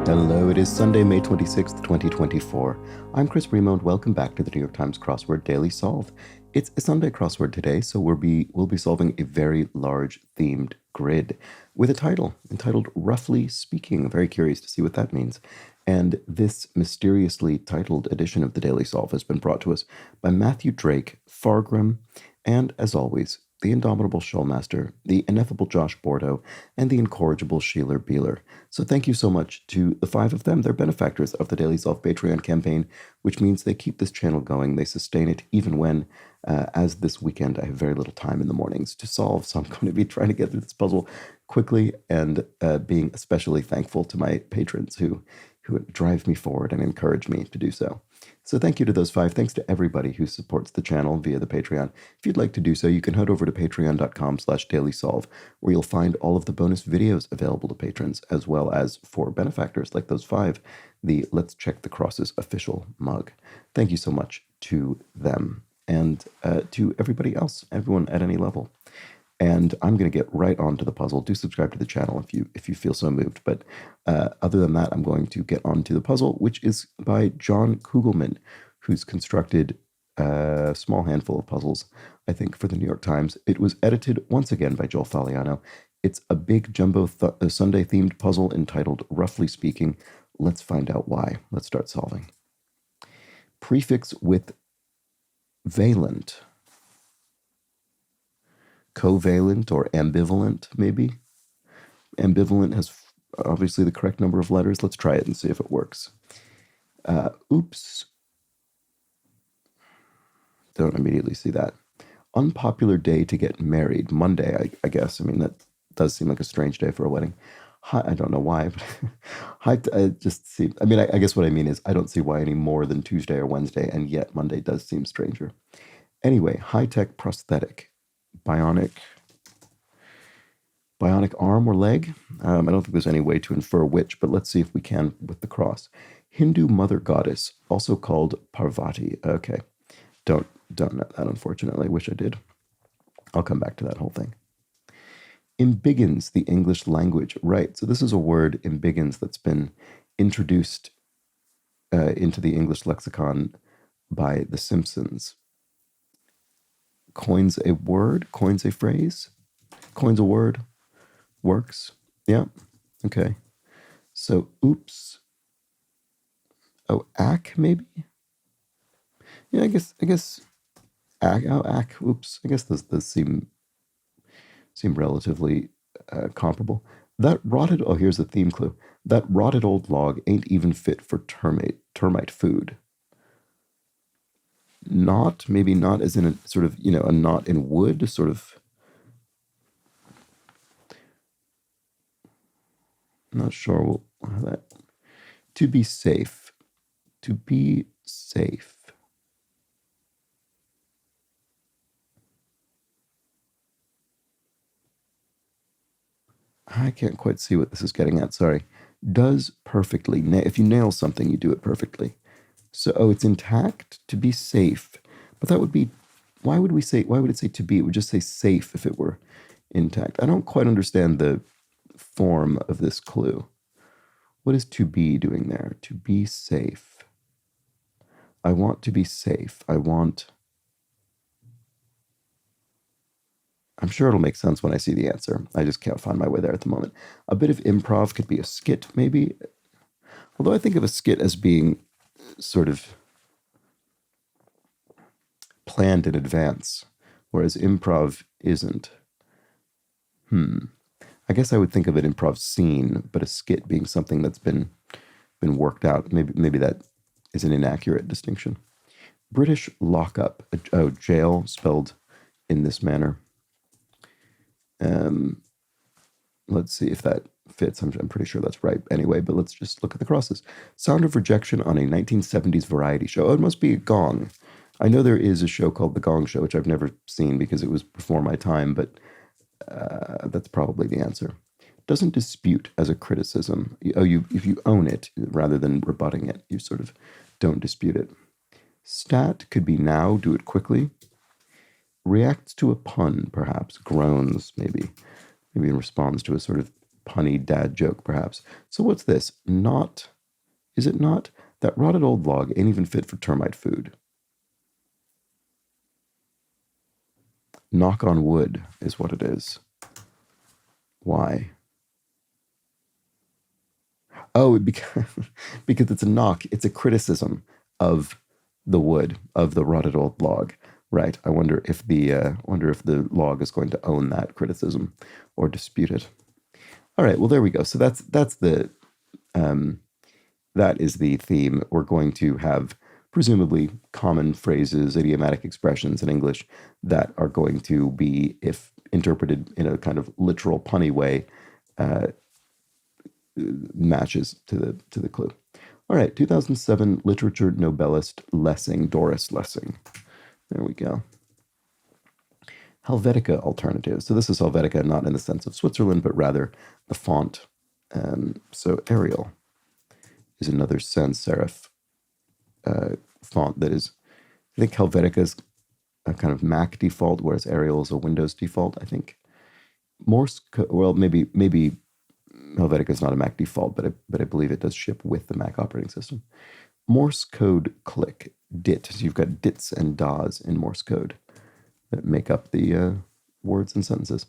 Hello, it is Sunday, May 26th, 2024. I'm Chris Remo, and welcome back to the New York Times Crossword Daily Solve. It's a Sunday crossword today, so we'll be solving a very large themed grid with a title entitled Roughly Speaking. I'm very curious to see what that means. And this mysteriously titled edition of the Daily Solve has been brought to us by Matthew Drake, Fargrim, and, as always, the indomitable Showmaster, the ineffable Josh Bordeaux, and the incorrigible Sheeler Beeler. So thank you so much to the five of them. They're benefactors of the Daily Solve Patreon campaign, which means they keep this channel going. They sustain it even when, as this weekend, I have very little time in the mornings to solve. So I'm going to be trying to get through this puzzle quickly and being especially thankful to my patrons who drive me forward and encourage me to do so. So thank you to those five. Thanks to everybody who supports the channel via the Patreon. If you'd like to do so, you can head over to patreon.com/dailysolve, where you'll find all of the bonus videos available to patrons, as well as for benefactors like those five, the Let's Check the Crosses official mug. Thank you so much to them and to everybody else, everyone at any level. And I'm going to get right on to the puzzle. Do subscribe to the channel if you feel so moved. But other than that, I'm going to get on to the puzzle, which is by John Kugelman, who's constructed a small handful of puzzles, I think, for the New York Times. It was edited once again by Joel Faliano. It's a big jumbo Sunday-themed puzzle entitled Roughly Speaking. Let's find out why. Let's start solving. Prefix with valent. Covalent or ambivalent, maybe. Ambivalent has obviously the correct number of letters. Let's try it and see if it works. Oops. Don't immediately see that. Unpopular day to get married. Monday, I guess. I mean, that does seem like a strange day for a wedding. I don't know why, but I just see. I mean, I guess what I mean is I don't see why any more than Tuesday or Wednesday, and yet Monday does seem stranger. Anyway, high-tech prosthetic. Bionic arm or leg. I don't think there's any way to infer which, but let's see if we can with the cross. Hindu mother goddess, also called Parvati. Okay, don't know that, unfortunately. Wish I did. I'll come back to that whole thing. Embiggens the English language. Right, so this is a word, embiggens, that's been introduced into the English lexicon by The Simpsons. Coins a word, coins a phrase, coins a word, works. Yeah, okay. So, oops. Oh, ack, maybe? Yeah, I guess, ack, oops. I guess those seem relatively comparable. That rotted, oh, here's the theme clue. That rotted old log ain't even fit for termite food. Knot, maybe not as in a sort of, a knot in wood, sort of. I'm not sure how that. To be safe. To be safe. I can't quite see what this is getting at, sorry. Does perfectly. If you nail something, you do it perfectly. So, oh, it's intact, to be safe. But that would be, why would it say to be? It would just say safe if it were intact. I don't quite understand the form of this clue. What is to be doing there? To be safe. I want to be safe. I'm sure it'll make sense when I see the answer. I just can't find my way there at the moment. A bit of improv could be a skit, maybe. Although I think of a skit as being sort of planned in advance, whereas improv isn't. I guess I would think of an improv scene, but a skit being something that's been worked out. Maybe that is an inaccurate distinction. British lockup. Oh, jail spelled in this manner. Let's see if that fits. I'm pretty sure that's right anyway, but let's just look at the crosses. Sound of rejection on a 1970s variety show. Oh, it must be a Gong. I know there is a show called The Gong Show, which I've never seen because it was before my time, but that's probably the answer. Doesn't dispute as a criticism. If you own it rather than rebutting it, you sort of don't dispute it. Stat could be now, do it quickly. Reacts to a pun, perhaps. Groans, maybe in response to a sort of punny dad joke, perhaps. So what's this? Not, is it not? That rotted old log ain't even fit for termite food. Knock on wood is what it is. Why? Oh, because it's a knock. It's a criticism of the wood, of the rotted old log. Right. I wonder if the log is going to own that criticism or dispute it. All right. Well, there we go. So that is the theme. We're going to have presumably common phrases, idiomatic expressions in English that are going to be, if interpreted in a kind of literal punny way, matches to the clue. All right, 2007 literature Nobelist Lessing, Doris Lessing. There we go. Helvetica alternative. So this is Helvetica not in the sense of Switzerland, but rather the font. So Arial is another sans serif font that is, I think Helvetica is a kind of Mac default, whereas Arial is a Windows default, I think. Morse code, well, maybe Helvetica is not a Mac default, but I believe it does ship with the Mac operating system. Morse code click, DIT. So you've got DITs and DAs in Morse code that make up the words and sentences.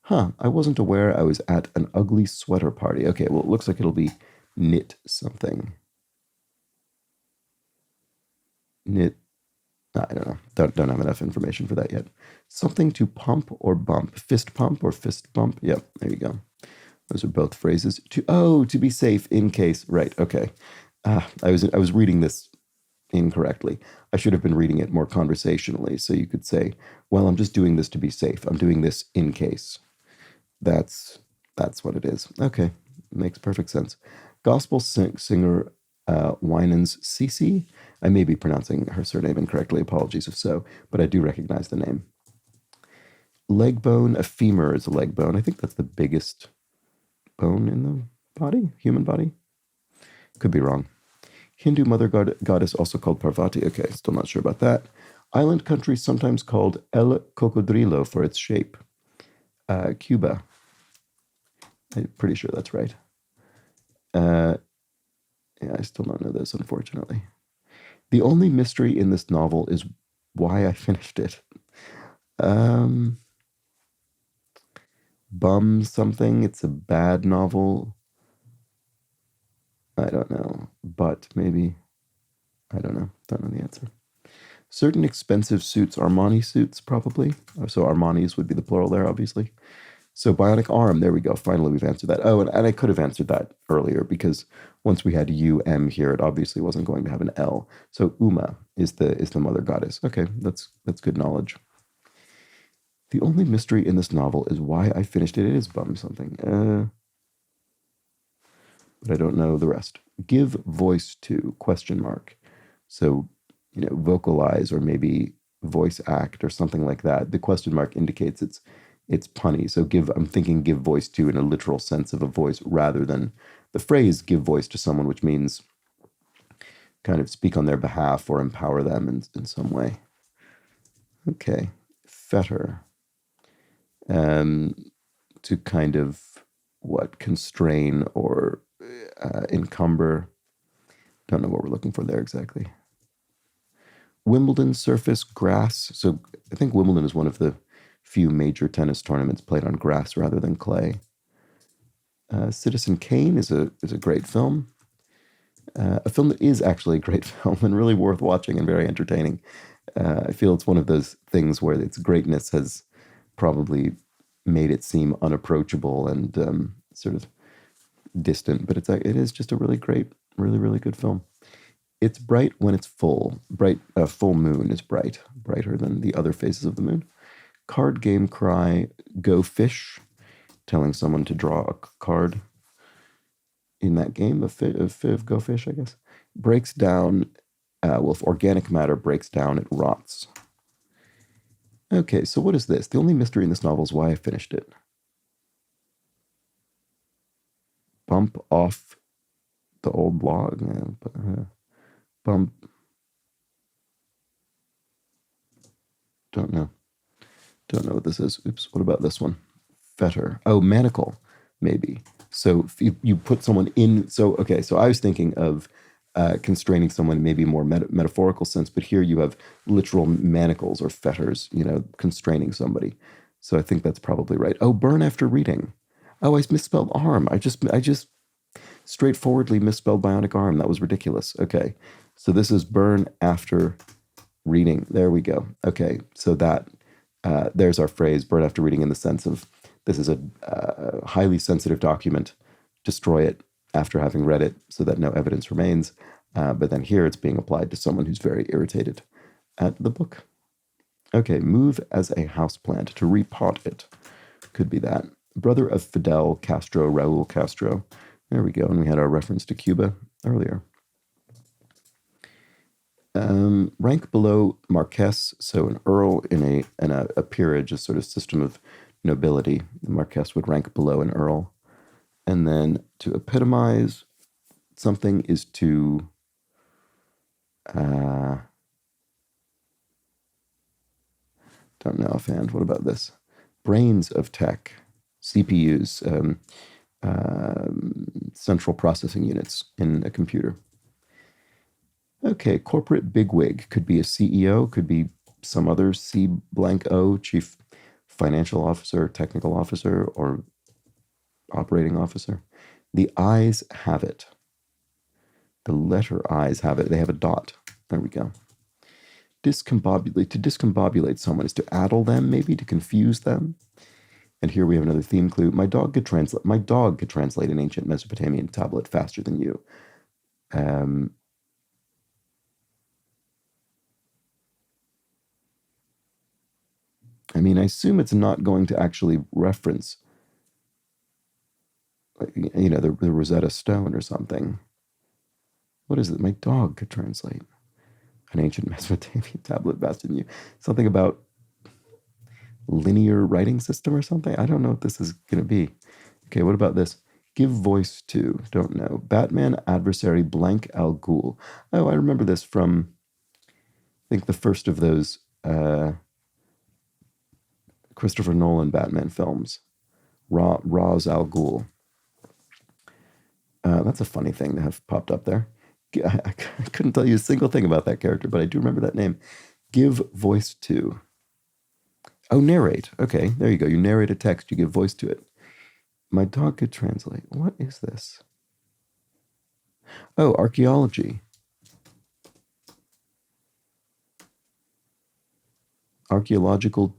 I wasn't aware I was at an ugly sweater party. Okay, well, it looks like it'll be knit something. Knit, I don't know. Don't have enough information for that yet. Something to pump or bump. Fist pump or fist bump. Yep, there you go. Those are both phrases. To be safe in case. Right, okay. I was reading this incorrectly. I should have been reading it more conversationally. So you could say, well, I'm just doing this to be safe. I'm doing this in case. That's what it is. Okay, makes perfect sense. Gospel singer Winans Cece. I may be pronouncing her surname incorrectly. Apologies if so, but I do recognize the name. Leg bone. A femur is a leg bone. I think that's the biggest bone in the body, human body. Could be wrong. Hindu mother goddess, also called Parvati. Okay, still not sure about that. Island country, sometimes called El Cocodrilo for its shape. Cuba. I'm pretty sure that's right. Yeah, I still don't know this, unfortunately. The only mystery in this novel is why I finished it. Bum something. It's a bad novel. I don't know, but maybe. I don't know. Don't know the answer. Certain expensive suits, Armani suits, probably. So Armani's would be the plural there, obviously. So bionic arm, there we go. Finally, we've answered that. Oh, and I could have answered that earlier because once we had UM here, it obviously wasn't going to have an L. So Uma is the mother goddess. Okay, that's good knowledge. The only mystery in this novel is why I finished it. It is bum something. But I don't know the rest. Give voice to, question mark. So, vocalize or maybe voice act or something like that. The question mark indicates it's punny. So I'm thinking give voice to in a literal sense of a voice rather than the phrase give voice to someone, which means kind of speak on their behalf or empower them in some way. Okay. Fetter. To kind of constrain or encumber. Don't know what we're looking for there exactly. Wimbledon surface grass. So I think Wimbledon is one of the few major tennis tournaments played on grass rather than clay. Citizen Kane is a great film. A film that is actually a great film and really worth watching and very entertaining. I feel it's one of those things where its greatness has probably made it seem unapproachable and sort of distant, but it is just a really great, really, really good film. It's bright when it's full. Full moon is brighter than the other phases of the moon. Card game cry, go fish, telling someone to draw a card in that game of go fish, I guess. Breaks down, if organic matter breaks down, it rots. Okay, so what is this? The only mystery in this novel is why I finished it. Bump off the old log. Bump. Don't know what this is. Oops, what about this one? Fetter. Oh, manacle, maybe. So if you put someone in, so okay, so I was thinking of constraining someone maybe more metaphorical sense, but here you have literal manacles or fetters, constraining somebody. So I think that's probably right. Oh, burn after reading. Oh, I misspelled arm. I just straightforwardly misspelled bionic arm. That was ridiculous. Okay, so this is burn after reading. There we go. Okay, so that there's our phrase, burn after reading, in the sense of this is a highly sensitive document. Destroy it after having read it so that no evidence remains. But then here it's being applied to someone who's very irritated at the book. Okay, move as a houseplant, to repot it. Could be that. Brother of Fidel Castro, Raul Castro. There we go. And we had our reference to Cuba earlier. Rank below Marquess, so an earl in a peerage, a sort of system of nobility. The Marquess would rank below an earl. And then to epitomize something is to don't know offhand. What about this? Brains of tech, CPUs, central processing units in a computer. Okay, corporate bigwig could be a CEO, could be some other C blank O, chief financial officer, technical officer, or operating officer. The eyes have it. The letter I's have it. They have a dot. There we go. Discombobulate. To discombobulate someone is to addle them, maybe to confuse them. And here we have another theme clue. My dog could translate an ancient Mesopotamian tablet faster than you. I mean, I assume it's not going to actually reference, the Rosetta Stone or something. What is it? My dog could translate an ancient Mesopotamian tablet faster than you. Something about linear writing system or something. I don't know what this is going to be. Okay, what about this? Give voice to, don't know. Batman adversary blank Al Ghul. Oh, I remember this from, I think, the first of those Christopher Nolan Batman films. Ra's Al Ghul. That's a funny thing to have popped up there. I couldn't tell you a single thing about that character, but I do remember that name. Give voice to. Oh, narrate. Okay, there you go. You narrate a text, you give voice to it. My dog could translate. What is this? Oh, archaeology. Archaeological.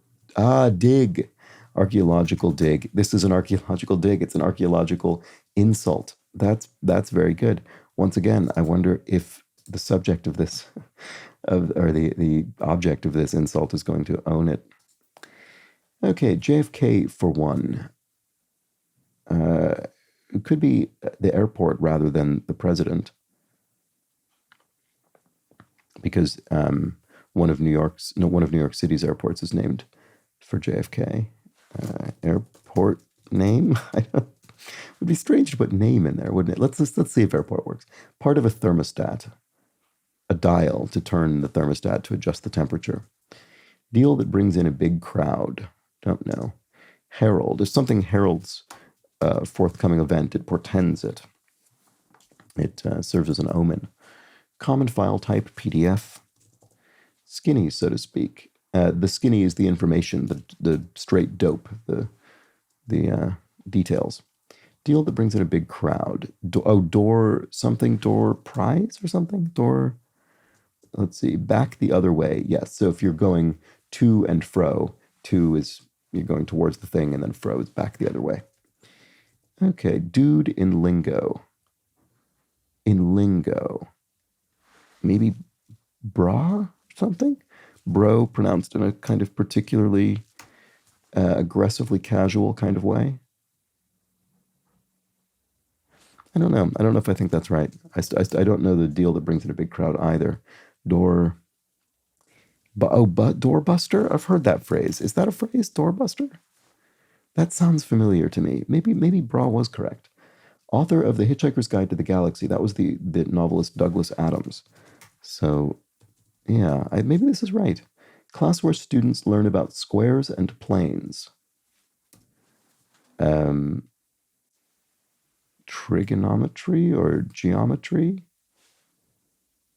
Dig. Archaeological dig. This is an archaeological dig. It's an archaeological insult. That's very good. Once again, I wonder if the subject of this, or the object of this insult is going to own it. Okay, JFK for one. It could be the airport rather than the president, because one of New York City's airports is named for JFK. Airport name? It would be strange to put name in there, wouldn't it? Let's see if airport works. Part of a thermostat, a dial to turn the thermostat to adjust the temperature. Deal that brings in a big crowd. Don't know. Herald. If something heralds a forthcoming event, it portends it. It serves as an omen. Common file type, PDF. Skinny, so to speak. The skinny is the information, the straight dope, the details. Deal that brings in a big crowd. Door prize or something? Door, let's see, back the other way. Yes, so if you're going to and fro, to is you're going towards the thing, and then fro is back the other way. Okay, dude in lingo. In lingo. Maybe bra or something? Bro pronounced in a kind of particularly aggressively casual kind of way. I don't know. I don't know if I think that's right. I don't know the deal that brings in a big crowd either. Doorbuster? I've heard that phrase. Is that a phrase, doorbuster? That sounds familiar to me. Maybe Bra was correct. Author of The Hitchhiker's Guide to the Galaxy. That was the novelist Douglas Adams. So, yeah, maybe this is right. Class where students learn about squares and planes. trigonometry or geometry.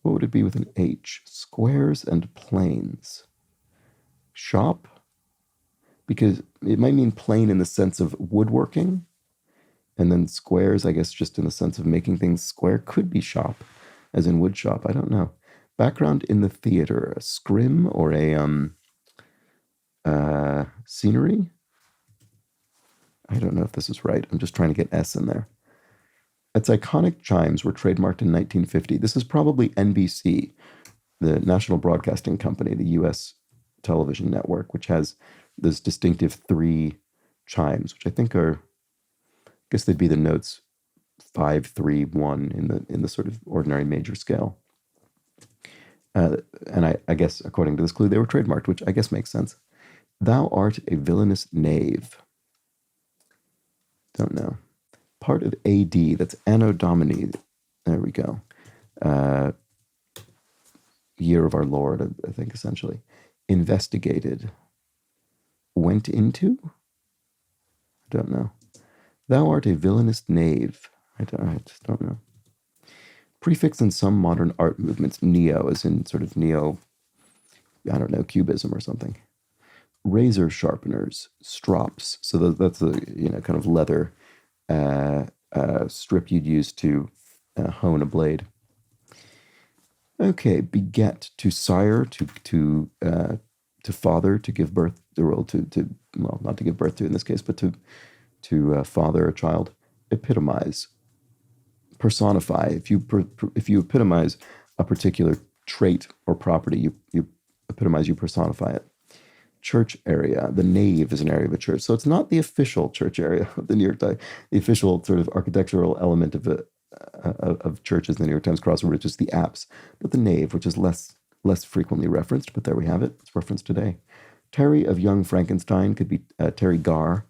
What would it be with an H? Squares and planes. Shop? Because it might mean plane in the sense of woodworking, and then squares, I guess, just in the sense of making things square. Could be shop, as in wood shop. I don't know. Background in the theater, a scrim or a scenery? I don't know if this is right. I'm just trying to get S in there. Its iconic chimes were trademarked in 1950. This is probably NBC, the National Broadcasting Company, the U.S. television network, which has those distinctive 3 chimes, which I think are, I guess they'd be the notes 5, 3, 1 in the sort of ordinary major scale. And I guess, according to this clue, they were trademarked, which I guess makes sense. Thou art a villainous knave. Don't know. Part of AD, that's Anno Domini. There we go. Year of our Lord, I think, essentially. Investigated. Went into? I don't know. Thou art a villainous knave. I just don't know. Prefix in some modern art movements, neo, as in sort of neo, I don't know, cubism or something. Razor sharpeners, strops. So that's a kind of leather strip you'd use to hone a blade. Okay, beget, to sire, to father, to give birth, well, not to give birth to in this case, but to father a child. Epitomize, personify. If you epitomize a particular trait or property, you epitomize, you personify it. Church area. The nave is an area of a church. So it's not the official church area of the New York Times, the official sort of architectural element of churches in the New York Times crossword, which is the apse, but the nave, which is less frequently referenced, but there we have it. It's referenced today. Terry of Young Frankenstein could be Terry Garr,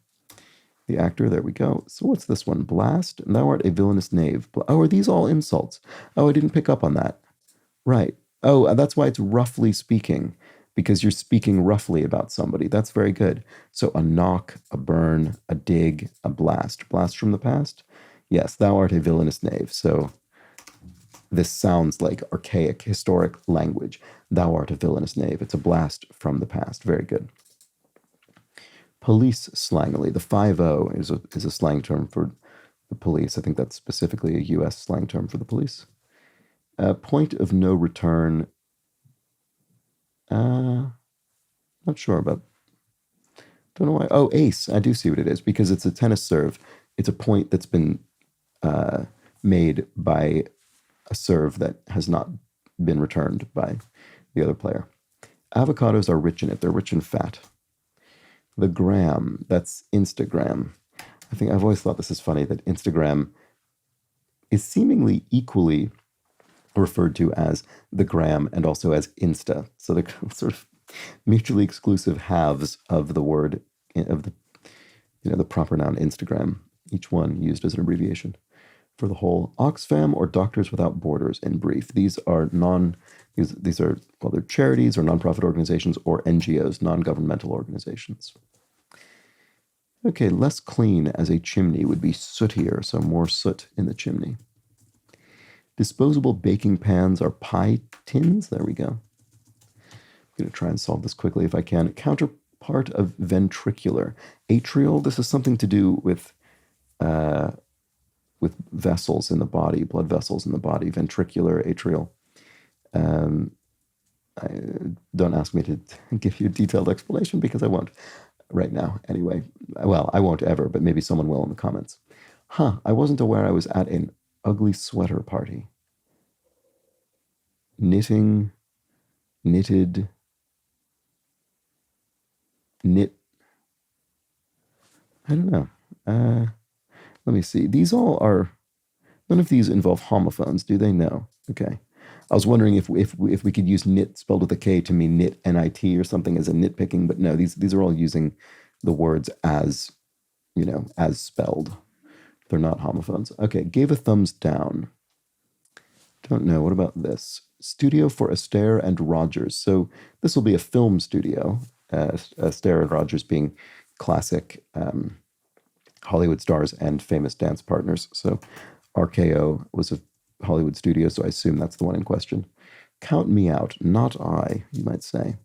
the actor. There we go. So what's this one? Blast. Thou art a villainous knave. Oh, are these all insults? Oh, I didn't pick up on that. Right. Oh, that's why it's roughly speaking, because you're speaking roughly about somebody. That's very good. So a knock, a burn, a dig, a blast. Blast from the past? Yes, thou art a villainous knave. So this sounds like archaic, historic language. Thou art a villainous knave. It's a blast from the past. Very good. Police slangily. The 5-0 is a slang term for the police. I think that's specifically a U.S. slang term for the police. Point of no return. Not sure about. Don't know why. Oh, ace. I do see what it is, because it's a tennis serve. It's a point that's been made by a serve that has not been returned by the other player. Avocados are rich in it. They're rich in fat. The gram. That's Instagram. I think I've always thought this is funny, that Instagram is seemingly equally referred to as the gram and also as Insta. So they're sort of mutually exclusive halves of the word, of the proper noun Instagram, each one used as an abbreviation for the whole. Oxfam, or Doctors Without Borders in brief. These are they're charities or nonprofit organizations, or NGOs, non-governmental organizations. Okay, less clean as a chimney would be sootier, so more soot in the chimney. Disposable baking pans are pie tins. There we go. I'm going to try and solve this quickly if I can. Counterpart of ventricular. Atrial, this is something to do with vessels in the body, blood vessels in the body. Ventricular, atrial. Don't ask me to give you a detailed explanation, because I won't right now. Anyway, well, I won't ever, but maybe someone will in the comments. I wasn't aware I was at an ugly sweater party. Knitting, knitted, knit. I don't know. Let me see. These all are, none of these involve homophones, do they? No. Okay. I was wondering if we could use knit spelled with a K to mean knit, N-I-T, or something as a nitpicking, but no, these are all using the words as spelled. They're not homophones. Okay, gave a thumbs down. Don't know. What about this? Studio for Astaire and Rogers. So this will be a film studio. Astaire and Rogers being classic Hollywood stars and famous dance partners. So RKO was a Hollywood studio, so I assume that's the one in question. Count me out, not I, you might say.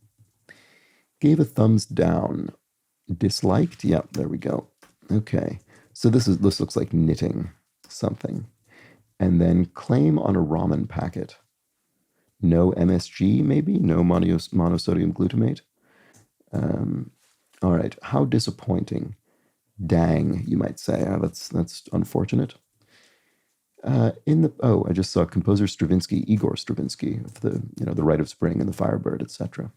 Gave a thumbs down. Disliked? Yep, there we go. Okay. So this looks like knitting something. And then claim on a ramen packet. No MSG, maybe? No monosodium glutamate? All right. How disappointing. Dang, you might say. That's unfortunate. I just saw composer Igor Stravinsky, of the Rite of Spring and the Firebird, etc.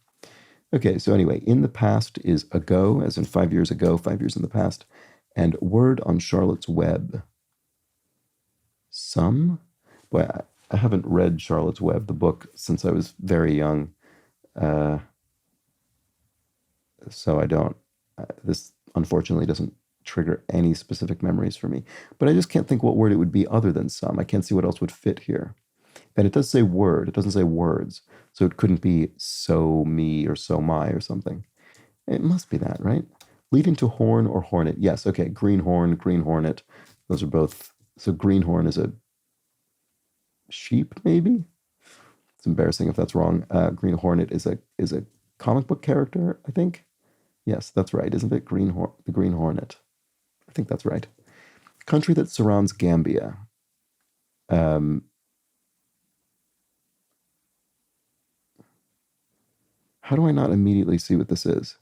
Okay, so anyway, in the past is ago, as in 5 years ago, 5 years in the past, and word on Charlotte's Web. Some? Boy, I haven't read Charlotte's Web, the book, since I was very young, so I don't. This unfortunately doesn't trigger any specific memories for me. But I just can't think what word it would be other than some. I can't see what else would fit here. And it does say word. It doesn't say words. So it couldn't be so me or so my or something. It must be that, right? Leading to horn or hornet. Yes, okay. Greenhorn, green hornet. Those are both. So greenhorn is a sheep, maybe? It's embarrassing if that's wrong. Green hornet is a comic book character, I think. Yes, that's right, isn't it? The Green Hornet. I think that's right. Country that surrounds Gambia. How do I not immediately see what this is?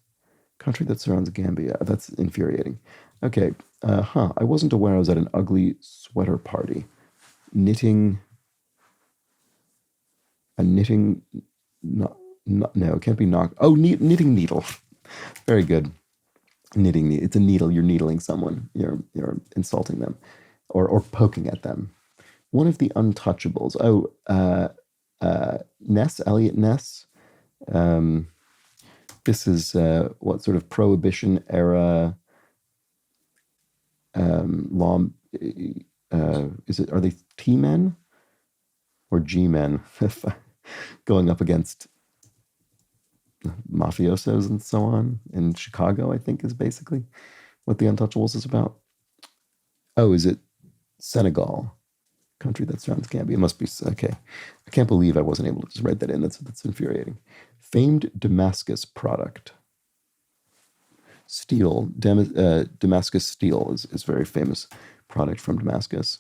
Country that surrounds Gambia. That's infuriating. Okay. I wasn't aware I was at an ugly sweater party. Knitting. A knitting. No, it can't be knock. Oh, knitting needle. Very good. Knitting. It's a needle. You're needling someone. You're insulting them, or poking at them. One of the untouchables. Oh, Ness, Elliot Ness. This is what sort of Prohibition era law? Is it? Are they T-men or G-men going up against mafiosos and so on in Chicago? I think is basically what the Untouchables is about. Oh, is it Senegal? Country that surrounds Gambia. It must be okay. I can't believe I wasn't able to just write that in. That's infuriating. Famed Damascus product. Steel. Damascus steel is very famous product from Damascus.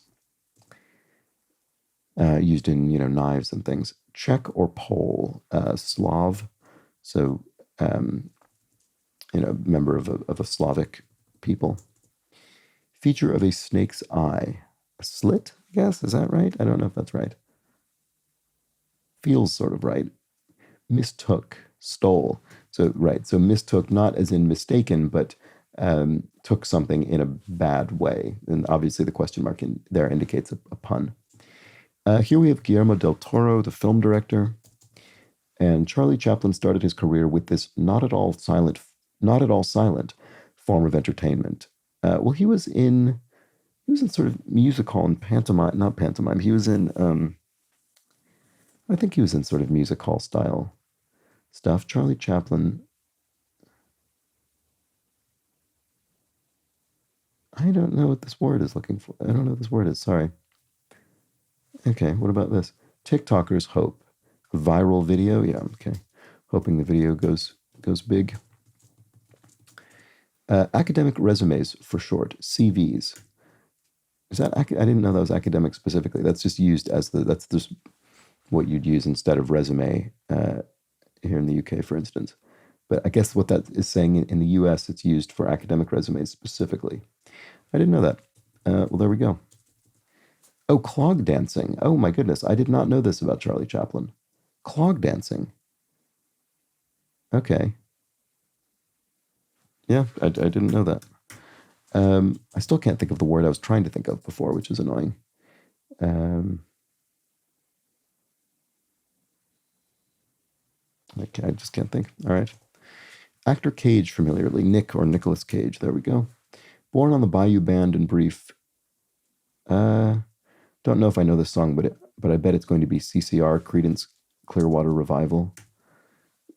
Used in knives and things. Czech or Pole. Slav. So member of a Slavic people. Feature of a snake's eye. A slit, I guess? Is that right? I don't know if that's right. Feels sort of right. Mistook, stole. So, right. So mistook, not as in mistaken, but took something in a bad way. And obviously the question mark in there indicates a pun. Here we have Guillermo del Toro, the film director. And Charlie Chaplin started his career with this not at all silent form of entertainment. Well, he was in sort of musical and pantomime, not pantomime. He was in, I think he was in sort of music hall style stuff. Charlie Chaplin. I don't know what this word is looking for. I don't know what this word is. Sorry. Okay, what about this? TikTokers hope. Viral video. Yeah, okay. Hoping the video goes big. Academic resumes for short. CVs. Is that I didn't know that was academic specifically. That's just used as that's just what you'd use instead of resume here in the UK, for instance. But I guess what that is saying in the US, it's used for academic resumes specifically. I didn't know that. Well, there we go. Oh, clog dancing. Oh my goodness, I did not know this about Charlie Chaplin. Clog dancing. Okay. Yeah, I didn't know that. I still can't think of the word I was trying to think of before, which is annoying. I just can't think. All right. Actor Cage familiarly. Nick or Nicolas Cage. There we go. Born on the Bayou Band and Brief. Don't know if I know this song, but I bet it's going to be CCR, Creedence Clearwater Revival.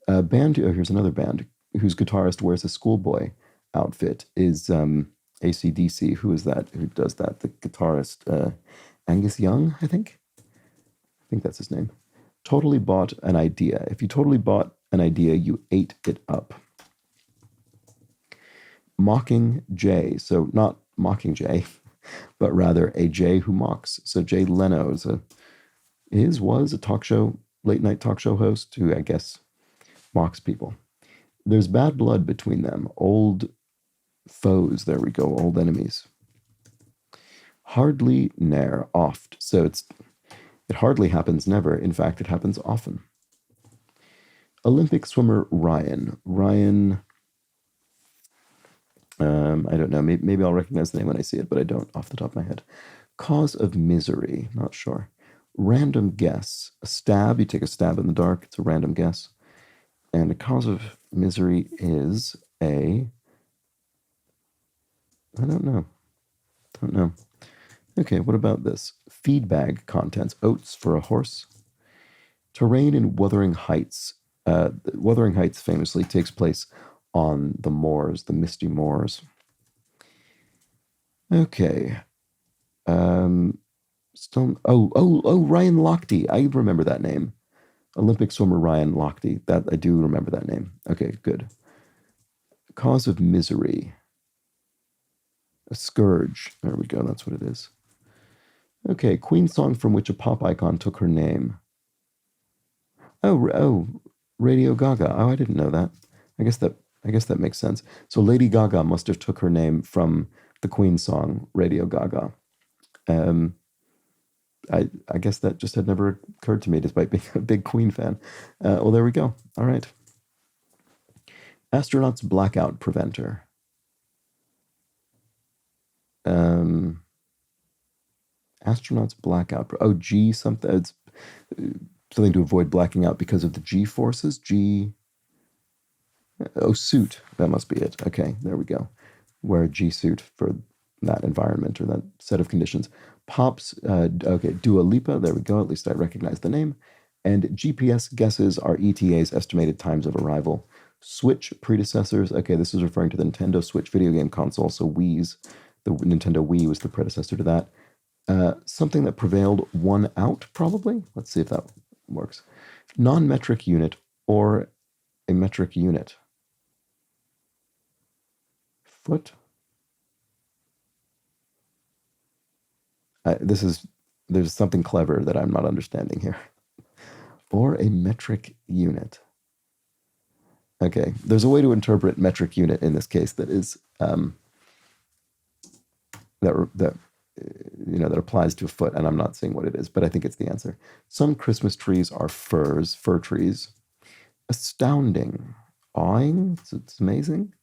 Band. Oh, here's another band whose guitarist wears a schoolboy outfit is AC/DC. Who is that? Who does that? The guitarist Angus Young, I think. I think that's his name. Totally bought an idea. If you totally bought an idea, you ate it up. Mocking Jay. So not Mocking Jay, but rather a Jay who mocks. So Jay Leno was a talk show, late night talk show host who I guess mocks people. There's bad blood between them. Old foes. There we go. Old enemies. Hardly ne'er oft. So it hardly happens never. In fact, it happens often. Olympic swimmer Ryan. I don't know. Maybe I'll recognize the name when I see it, but I don't off the top of my head. Cause of misery. Not sure. Random guess. A stab. You take a stab in the dark. It's a random guess. And the cause of misery is I don't know. Okay, what about this? Feed bag contents. Oats for a horse. Terrain in Wuthering Heights. Wuthering Heights famously takes place on the moors, the misty moors. Okay. Ryan Lochte. I remember that name. Olympic swimmer Ryan Lochte. That I do remember that name. Okay, good. Cause of misery. A scourge. There we go. That's what it is. Okay, Queen song from which a pop icon took her name. Oh, Radio Gaga. Oh, I didn't know that. I guess that makes sense. So Lady Gaga must have took her name from the Queen song Radio Gaga. I guess that just had never occurred to me, despite being a big Queen fan. Well, there we go. All right. Astronauts blackout preventer. Astronauts blackout. G something. It's something to avoid blacking out because of the G forces. Suit. That must be it. Okay, there we go. Wear a G suit for that environment or that set of conditions. Pops. Okay, Dua Lipa. There we go. At least I recognize the name. And GPS guesses are ETA's estimated times of arrival. Switch predecessors. Okay, this is referring to the Nintendo Switch video game console. So Wii's. The Nintendo Wii was the predecessor to that. Something that prevailed won out, probably. Let's see if that works. Non-metric unit or a metric unit. Foot. There's something clever that I'm not understanding here. Or a metric unit. Okay, there's a way to interpret metric unit in this case that is that applies to a foot, and I'm not seeing what it is, but I think it's the answer. Some Christmas trees are fir trees. Astounding. Awing? It's amazing?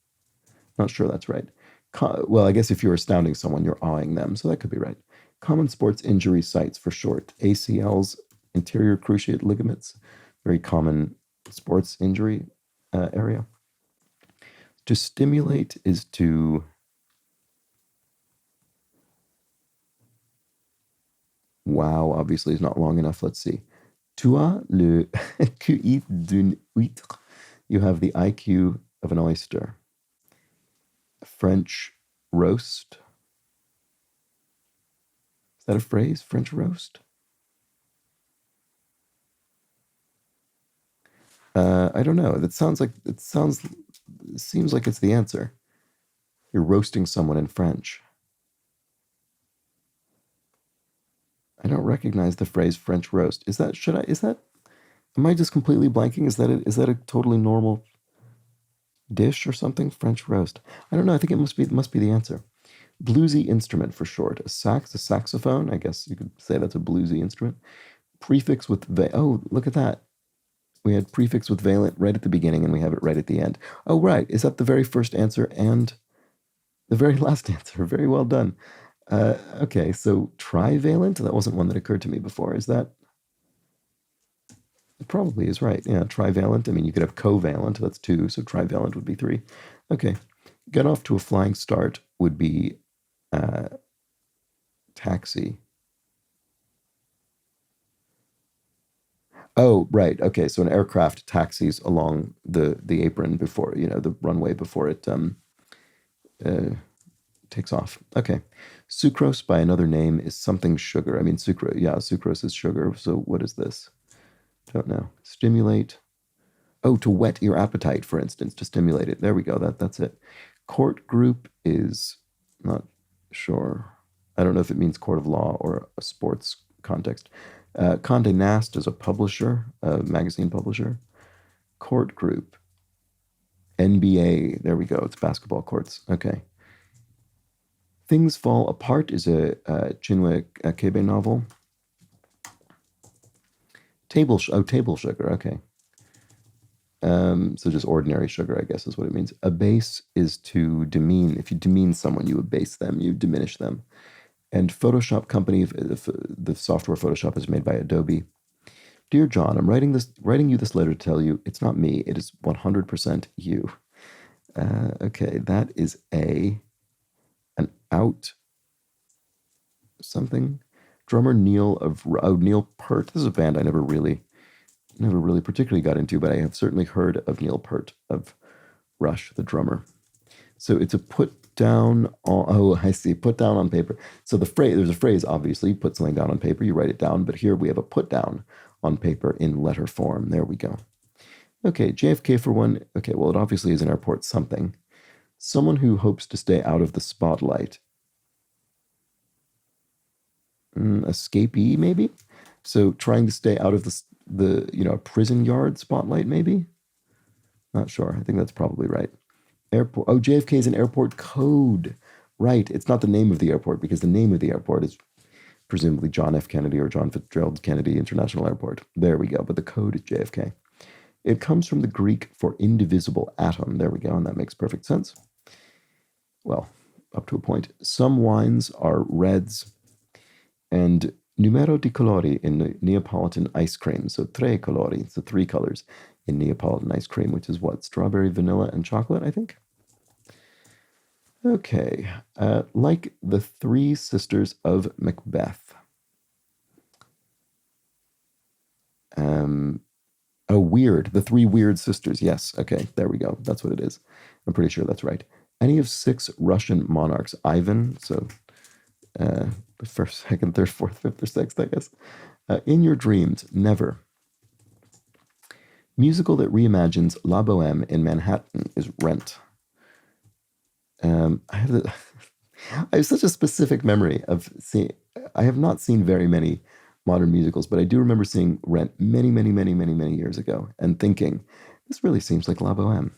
Not sure that's right. Well, I guess if you're astounding someone, you're awing them, so that could be right. Common sports injury sites for short. ACLs, anterior cruciate ligaments, very common sports injury area. To stimulate is to... Wow, obviously is not long enough. Let's see. Tu as le QI d'une huître. You have the IQ of an oyster. French roast. Is that a phrase? French roast? I don't know. It seems like it's the answer. You're roasting someone in French. I don't recognize the phrase French roast. Am I just completely blanking? Is that a totally normal dish or something? French roast. I don't know. I think it must be the answer. Bluesy instrument for short. A saxophone. I guess you could say that's a bluesy instrument. Prefix with oh, look at that. We had prefix with valent right at the beginning, and we have it right at the end. Oh, right. Is that the very first answer and the very last answer? Very well done. Okay, so trivalent. That wasn't one that occurred to me before. Is that? It probably is right. Yeah, trivalent. I mean, you could have covalent. That's 2, so trivalent would be 3. Okay. Get off to a flying start would be taxi. Oh, right. Okay, so an aircraft taxis along the apron before, the runway before it takes off. Okay. Sucrose by another name is something sugar. I mean, sucrose is sugar. So what is this? Don't know. Stimulate. Oh, to whet your appetite, for instance, to stimulate it. There we go. That's it. Court group is not sure. I don't know if it means court of law or a sports context. Condé Nast is a publisher, a magazine publisher. Court group. NBA. There we go. It's basketball courts. Okay. Things Fall Apart is a Chinua Achebe novel. Table sugar. Okay. So just ordinary sugar, I guess, is what it means. Abase is to demean. If you demean someone, you abase them, you diminish them. And Photoshop company, the software Photoshop is made by Adobe. Dear John, I'm writing you this letter to tell you it's not me. It is 100% you. Okay, that is an out something. Drummer Neil Peart. This is a band I never really particularly got into, but I have certainly heard of Neil Peart of Rush, the drummer. So it's a put down on paper. So there's a phrase, obviously, put something down on paper, you write it down, but here we have a put down on paper in letter form. There we go. Okay, JFK for one. Okay, well, it obviously is an airport something. Someone who hopes to stay out of the spotlight. Escapee, maybe? So trying to stay out of the prison yard spotlight, maybe? Not sure. I think that's probably right. Airport. Oh, JFK is an airport code. Right. It's not the name of the airport because the name of the airport is presumably John F. Kennedy or John Fitzgerald Kennedy International Airport. There we go. But the code is JFK. It comes from the Greek for indivisible atom. There we go. And that makes perfect sense. Well, up to a point. Some wines are reds and numero di colori in Neapolitan ice cream. So tre colori. So 3 colors in Neapolitan ice cream, which is what? Strawberry, vanilla, and chocolate, I think. Okay. Like the 3 sisters of Macbeth. Weird. The 3 weird sisters. Yes. Okay. There we go. That's what it is. I'm pretty sure that's right. Any of 6 Russian monarchs. Ivan. So the first, second, third, fourth, fifth, or sixth, I guess. In your dreams. Never. Musical that reimagines La Boheme in Manhattan is Rent. I have such a specific memory of seeing. I have not seen very many modern musicals, but I do remember seeing Rent many, many, many, many, many years ago and thinking, this really seems like La Boheme.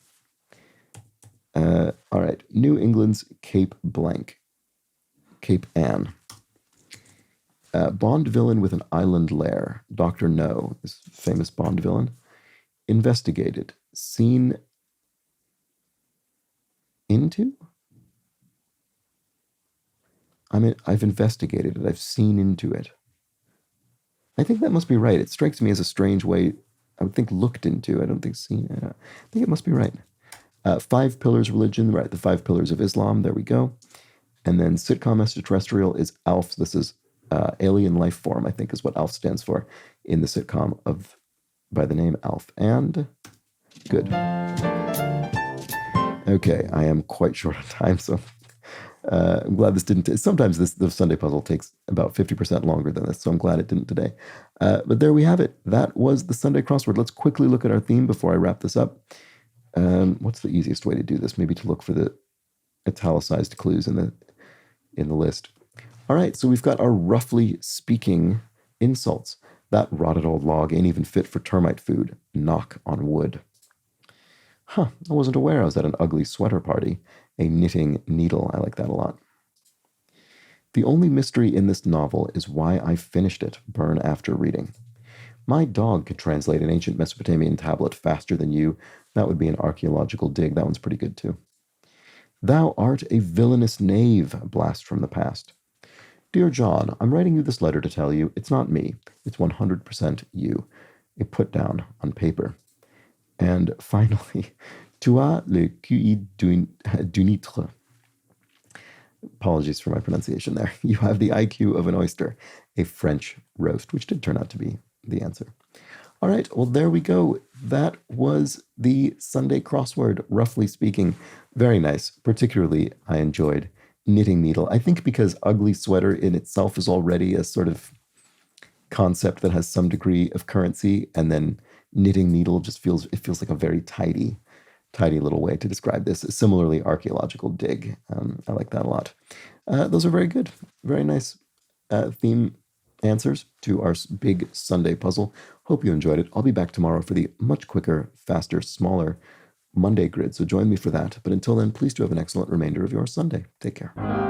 All right, New England's Cape Blank. Cape Ann. Bond villain with an island lair. Dr. No, this famous Bond villain. Investigated. Seen into? I've investigated it. I've seen into it. I think that must be right. It strikes me as a strange way. I would think looked into. I don't think seen. I think it must be right. 5 pillars religion. Right, the 5 pillars of Islam. There we go. And then sitcom extraterrestrial is ALF. This is alien life form, I think is what ALF stands for in the sitcom by the name ALF. And good. Okay, I am quite short on time, so I'm glad this didn't. Sometimes the Sunday puzzle takes about 50% longer than this, so I'm glad it didn't today. But there we have it. That was the Sunday crossword. Let's quickly look at our theme before I wrap this up. What's the easiest way to do this? Maybe to look for the italicized clues in the list. All right, so we've got our roughly speaking insults. That rotted old log ain't even fit for termite food. Knock on wood. I wasn't aware I was at an ugly sweater party. A knitting needle. I like that a lot. The only mystery in this novel is why I finished it. Burn after reading. My dog could translate an ancient Mesopotamian tablet faster than you. That would be an archaeological dig. That one's pretty good too. Thou art a villainous knave. A blast from the past. Dear John, I'm writing you this letter to tell you it's not me. It's 100% you. A put down on paper. And finally, tu as le QI d'unitre. Apologies for my pronunciation there. You have the IQ of an oyster, a French roast, which did turn out to be the answer. All right, well, there we go. That was the Sunday crossword, roughly speaking. Very nice. Particularly, I enjoyed knitting needle. I think because ugly sweater in itself is already a sort of concept that has some degree of currency, and then knitting needle just feels like a very tidy little way to describe this. Similarly, archaeological dig. I like that a lot. Those are very good. Very nice theme answers to our big Sunday puzzle. Hope you enjoyed it. I'll be back tomorrow for the much quicker, faster, smaller Monday grid, so join me for that. But until then, please do have an excellent remainder of your Sunday. Take care.